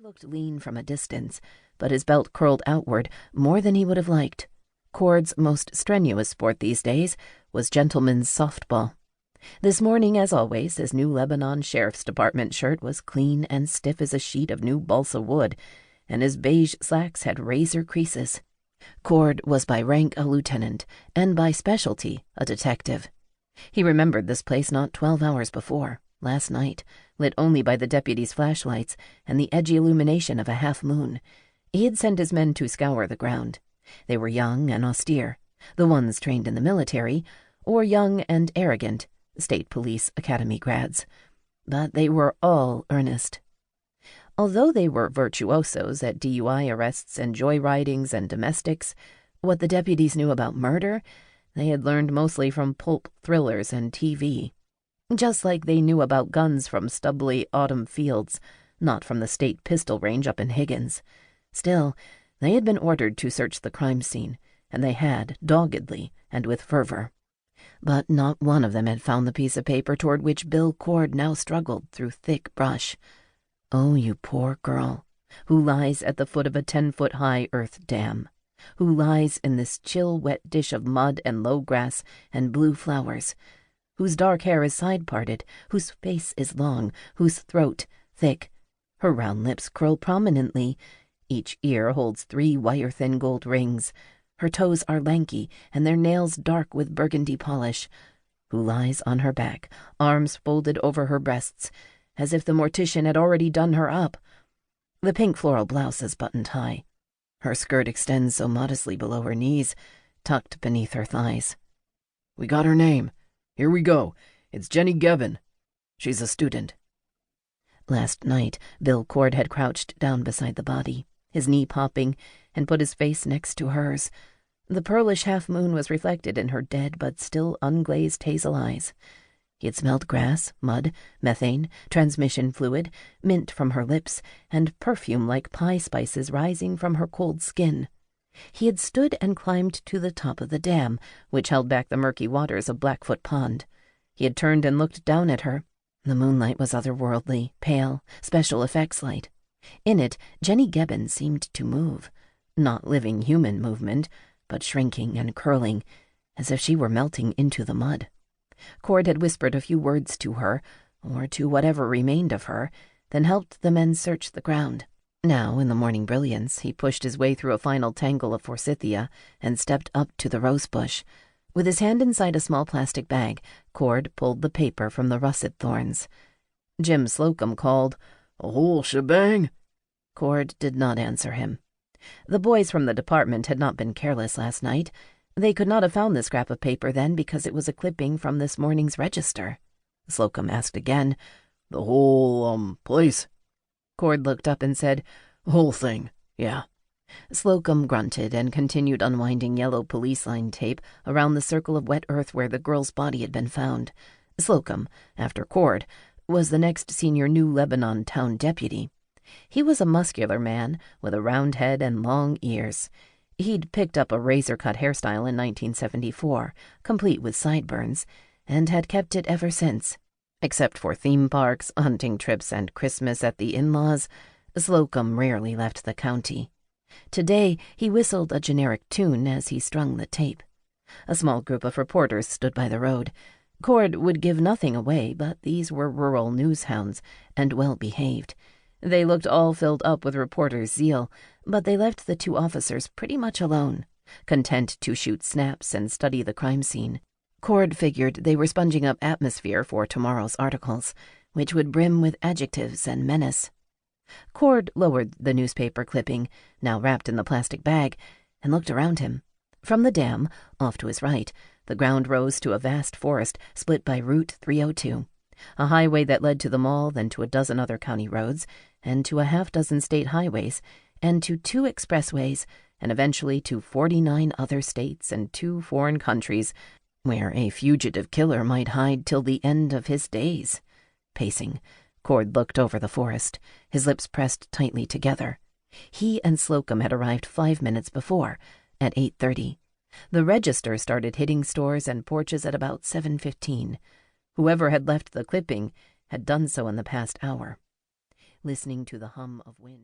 looked lean from a distance, but his belt curled outward more than he would have liked. Corde's most strenuous sport these days was gentleman's softball. This morning, as always, his new Lebanon Sheriff's Department shirt was clean and stiff as a sheet of new balsa wood, and his beige slacks had razor creases. Corde was by rank a lieutenant, and by specialty a detective. He remembered this place not 12 hours before, last night, lit only by the deputies' flashlights and the edgy illumination of a half-moon. He had sent his men to scour the ground. They were young and austere, the ones trained in the military, or young and arrogant, State Police Academy grads. But they were all earnest. Although they were virtuosos at DUI arrests and joyridings and domestics, what the deputies knew about murder, they had learned mostly from pulp thrillers and TV. Just like they knew about guns from stubbly autumn fields, not from the state pistol range up in Higgins. Still, they had been ordered to search the crime scene, and they had, doggedly and with fervor. But not one of them had found the piece of paper toward which Bill Corde now struggled through thick brush. Oh, you poor girl, who lies at the foot of a 10-foot-high earth dam, who lies in this chill, wet dish of mud and low grass and blue flowers, whose dark hair is side-parted, whose face is long, whose throat thick. Her round lips curl prominently. Each ear holds 3 wire-thin gold rings. Her toes are lanky, and their nails dark with burgundy polish. Who lies on her back, arms folded over her breasts, as if the mortician had already done her up. The pink floral blouse is buttoned high. Her skirt extends so modestly below her knees, tucked beneath her thighs. "We got her name. Here we go. It's Jenny Gevin. She's a student." Last night, Bill Corde had crouched down beside the body, his knee popping, and put his face next to hers. The pearlish half-moon was reflected in her dead but still unglazed hazel eyes. He had smelled grass, mud, methane, transmission fluid, mint from her lips, and perfume like pie spices rising from her cold skin. He had stood and climbed to the top of the dam, which held back the murky waters of Blackfoot Pond. He had turned and looked down at her. The moonlight was otherworldly, pale, special effects light. In it, Jenny Gevin seemed to move. Not living human movement, but shrinking and curling, as if she were melting into the mud. Corde had whispered a few words to her, or to whatever remained of her, then helped the men search the ground. Now, in the morning brilliance, he pushed his way through a final tangle of forsythia and stepped up to the rose bush. With his hand inside a small plastic bag, Corde pulled the paper from the russet thorns. Jim Slocum called, "A whole shebang?" Corde did not answer him. The boys from the department had not been careless last night. They could not have found the scrap of paper then because it was a clipping from this morning's register. Slocum asked again, "The whole, place?" Corde looked up and said, "Whole thing, yeah." Slocum grunted and continued unwinding yellow police line tape around the circle of wet earth where the girl's body had been found. Slocum, after Corde, was the next senior New Lebanon town deputy. He was a muscular man with a round head and long ears. He'd picked up a razor-cut hairstyle in 1974, complete with sideburns, and had kept it ever since. Except for theme parks, hunting trips, and Christmas at the in-laws, Slocum rarely left the county. Today, he whistled a generic tune as he strung the tape. A small group of reporters stood by the road. Corde would give nothing away, but these were rural news hounds, and well-behaved. They looked all filled up with reporters' zeal, but they left the 2 officers pretty much alone, content to shoot snaps and study the crime scene. Corde figured they were sponging up atmosphere for tomorrow's articles, which would brim with adjectives and menace. Corde lowered the newspaper clipping, now wrapped in the plastic bag, and looked around him. From the dam, off to his right, the ground rose to a vast forest split by Route 302, a highway that led to the mall, then to a dozen other county roads, and to a half-dozen state highways, and to 2 expressways, and eventually to 49 other states and 2 foreign countries, where a fugitive killer might hide till the end of his days. Pacing, Corde looked over the forest, his lips pressed tightly together. He and Slocum had arrived 5 minutes before, at 8:30. The register started hitting stores and porches at about 7:15. Whoever had left the clipping had done so in the past hour. Listening to the hum of wind.